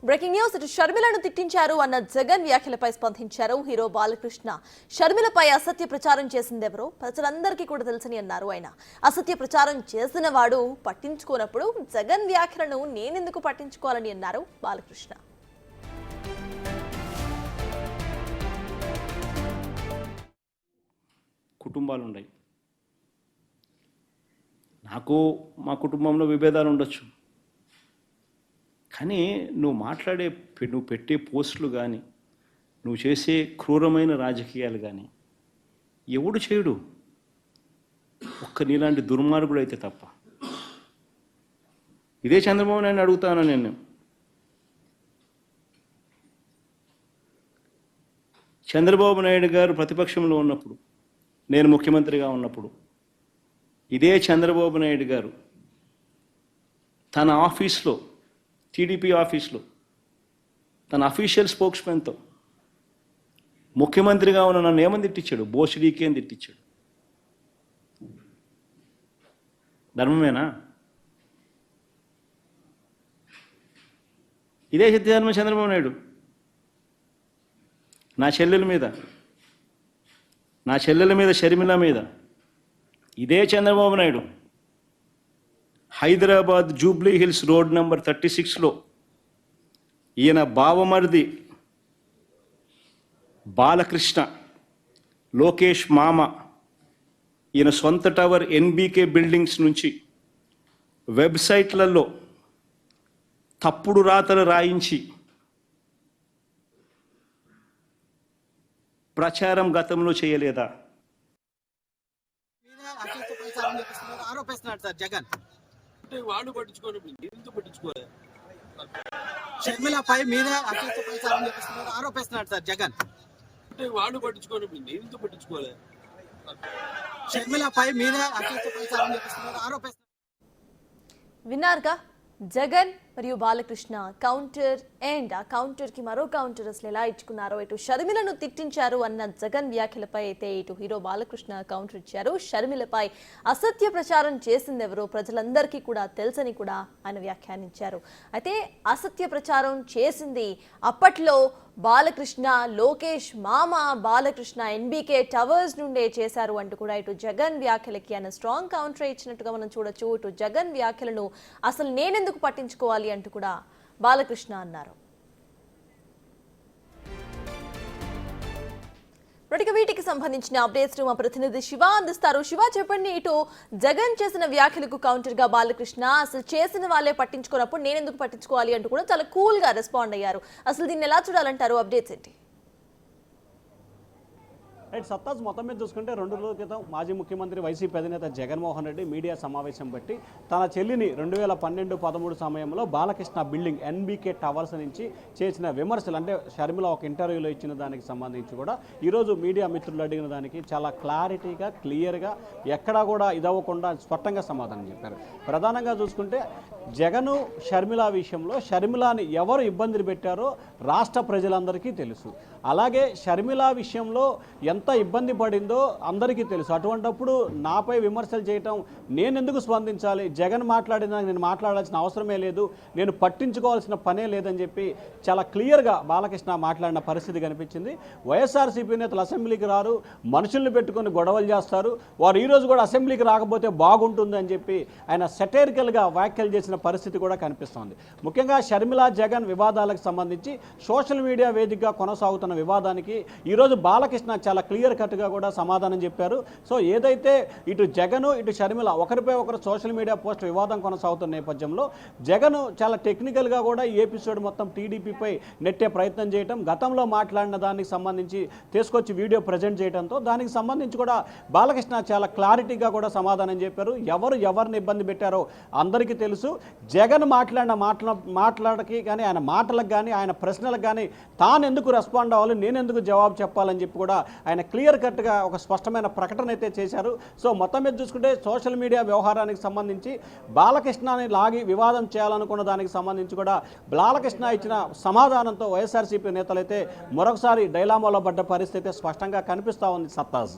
Breaking news ఇటు షర్మిలను తిట్టించారు అన్న జగన్ వ్యాఖ్యలపై స్పందించారు హీరో బాలకృష్ణ. షర్మిలపై అసత్య ప్రచారం చేసిందెవరో ప్రజలందరికీ కూడా తెలుసని అన్నారు ఆయన. అసత్య ప్రచారం చేసిన వాడు పట్టించుకోనప్పుడు జగన్ వ్యాఖ్యలను నేనెందుకు పట్టించుకోవాలని అన్నారు బాలకృష్ణ. కుటుంబాలు ఉన్నాయి, నాకు మా కుటుంబంలో విభేదాలు ఉండొచ్చు, కానీ నువ్వు పెట్టే పోస్టులు కానీ నువ్వు చేసే క్రూరమైన రాజకీయాలు కానీ ఎవడు చేయడు, ఒక్క నీలాంటి దుర్మార్గుడు అయితే తప్ప. ఇదే చంద్రబాబు నాయుడు అడుగుతాను నేను. చంద్రబాబు నాయుడు గారు ప్రతిపక్షంలో ఉన్నప్పుడు, నేను ముఖ్యమంత్రిగా ఉన్నప్పుడు, ఇదే చంద్రబాబు నాయుడు గారు తన ఆఫీస్లో, టీడీపీ ఆఫీస్లో తన అఫీషియల్ స్పోక్స్మెన్తో ముఖ్యమంత్రిగా ఉన్న నన్ను ఏమని తిట్టించాడు? బోసిడీకి అని తిట్టించాడు. ధర్మమేనా? ఇదే సత్యధర్మ చంద్రబాబు నాయుడు నా చెల్లెల మీద షర్మిల మీద, ఇదే Chandrababu Naidu Hyderabad Jubilee Hills road number 36లో ఈయన బావమరిది బాలకృష్ణ, లోకేష్ మామ, ఈయన సొంత టవర్ ఎన్బీకే బిల్డింగ్స్ నుంచి వెబ్సైట్లలో తప్పుడు రాతలు రాయించి ప్రచారం గతంలో చేయలేదా? ఆరోపిస్తున్నాడు సార్ జగన్. వాళ్ళు పట్టించుకోవాలి. షర్మిలపై మీరే అత్యంత ప్రచారం చేస్తున్నారు ఆరోపిస్తున్నాడు సార్ జగన్. వాళ్ళు పట్టించుకోవాలి. షర్మిలపై మీరే అత్యంత ప్రచారం చేస్తున్నారు ఆరోపిస్తున్నారు. విన్నారుగా జగన్ మరియు బాలకృష్ణ కౌంటర్ అండ్ ఆ కౌంటర్ కి మరో కౌంటర్ అసలు ఎలా ఇచ్చుకున్నారో. ఇటు షర్మిలను తిట్టించారు అన్న జగన్ వ్యాఖ్యలపై అయితే ఇటు హీరో బాలకృష్ణ కౌంటర్ ఇచ్చారు. షర్మిలపై అసత్య ప్రచారం చేసిందెవరో ప్రజలందరికీ కూడా తెలుసని కూడా ఆయన వ్యాఖ్యానించారు. అయితే అసత్య ప్రచారం చేసింది అప్పట్లో బాలకృష్ణ, లోకేష్ మామ, బాలకృష్ణ ఎన్బీకే టవర్స్ నుండే చేశారు అంటూ కూడా ఇటు జగన్ వ్యాఖ్యలకి ఆయన స్ట్రాంగ్ కౌంటర్ ఇచ్చినట్టుగా మనం చూడొచ్చు. ఇటు జగన్ వ్యాఖ్యలను అసలు నేనెందుకు పట్టించుకోవాలి అంటూ కూడా బాలకృష్ణ అన్నారు. వీటికి సంబంధించిన అప్డేట్స్ మా ప్రతినిధి శివ అందిస్తారు. శివ, చెప్పండి, ఇటు జగన్ చేసిన వ్యాఖ్యలకు కౌంటర్ గా బాలకృష్ణ అసలు చేసిన వాళ్ళే పట్టించుకున్నప్పుడు నేనెందుకు పట్టించుకోవాలి అంటూ కూడా చాలా కూల్ గా రెస్పాండ్ అయ్యారు. అసలు దీన్ని ఎలా చూడాలంటారు? అప్డేట్స్ ఏంటి? రైట్ సత్తాజ్, మొత్తం మీద చూసుకుంటే 2 రోజుల క్రితం మాజీ ముఖ్యమంత్రి వైసీపీ అధినేత జగన్మోహన్ రెడ్డి మీడియా సమావేశం బట్టి తన చెల్లిని 2012-13 సమయంలో బాలకృష్ణ బిల్డింగ్ ఎన్బీకే టవర్స్ నుంచి చేసిన విమర్శలు, అంటే షర్మిల ఒక ఇంటర్వ్యూలో ఇచ్చిన దానికి సంబంధించి కూడా ఈరోజు మీడియా మిత్రులు అడిగిన దానికి చాలా క్లారిటీగా, క్లియర్గా, ఎక్కడా కూడా ఇదవ్వకుండా స్పష్టంగా సమాధానం చెప్పారు. ప్రధానంగా చూసుకుంటే జగను షర్మిల విషయంలో షర్మిలాని ఎవరు ఇబ్బందులు పెట్టారో రాష్ట్ర ప్రజలందరికీ తెలుసు. అలాగే షర్మిల విషయంలో ఎంత ఇబ్బంది పడిందో అందరికీ తెలుసు. అటువంటప్పుడు నాపై విమర్శలు చేయటం నేనెందుకు స్పందించాలి? జగన్ మాట్లాడినా నేను మాట్లాడాల్సిన అవసరమే లేదు, నేను పట్టించుకోవాల్సిన పనే లేదని చెప్పి చాలా క్లియర్గా బాలకృష్ణ మాట్లాడిన పరిస్థితి కనిపించింది. వైఎస్ఆర్సీపీ నేతలు అసెంబ్లీకి రారు, మనుషుల్ని పెట్టుకొని గొడవలు చేస్తారు, వారు ఈరోజు కూడా అసెంబ్లీకి రాకపోతే బాగుంటుంది అని చెప్పి ఆయన సెటైరికల్గా వ్యాఖ్యలు చేసిన పరిస్థితి కూడా కనిపిస్తోంది. ముఖ్యంగా షర్మిల జగన్ వివాదాలకు సంబంధించి సోషల్ మీడియా వేదికగా కొనసాగుతున్న వివాదానికి ఈరోజు బాలకృష్ణ చాలా క్లియర్ కట్గా కూడా సమాధానం చెప్పారు. సో ఏదైతే ఇటు జగను ఇటు షర్మిల ఒకరిపై ఒకరు సోషల్ మీడియా పోస్ట్ వివాదం కొనసాగుతున్న నేపథ్యంలో జగను చాలా టెక్నికల్గా కూడా ఈ ఎపిసోడ్ మొత్తం టీడీపీపై నెట్టే ప్రయత్నం చేయడం, గతంలో మాట్లాడిన దానికి సంబంధించి తీసుకొచ్చి వీడియో ప్రజెంట్ చేయడంతో దానికి సంబంధించి కూడా బాలకృష్ణ చాలా క్లారిటీగా కూడా సమాధానం చెప్పారు. ఎవరిని ఇబ్బంది పెట్టారో అందరికీ తెలుసు. జగన్ మాట్లాడకి కానీ ఆయన మాటలకు కానీ ఆయన ప్రశ్నలకు కానీ తాను ఎందుకు రెస్పాండ్ అవ్వాలి, నేనెందుకు జవాబు చెప్పాలని చెప్పి కూడా ఆయన క్లియర్ కట్గా ఒక స్పష్టమైన ప్రకటన అయితే చేశారు. సో మొత్తం మీద చూసుకుంటే సోషల్ మీడియా వ్యవహారానికి సంబంధించి బాలకృష్ణని లాగి వివాదం చేయాలనుకున్న దానికి సంబంధించి కూడా బాలకృష్ణ ఇచ్చిన సమాధానంతో వైఎస్ఆర్సీపీ నేతలైతే మరొకసారి డైలామాలో పడ్డ పరిస్థితి స్పష్టంగా కనిపిస్తూ ఉంది. సత్తాజ్.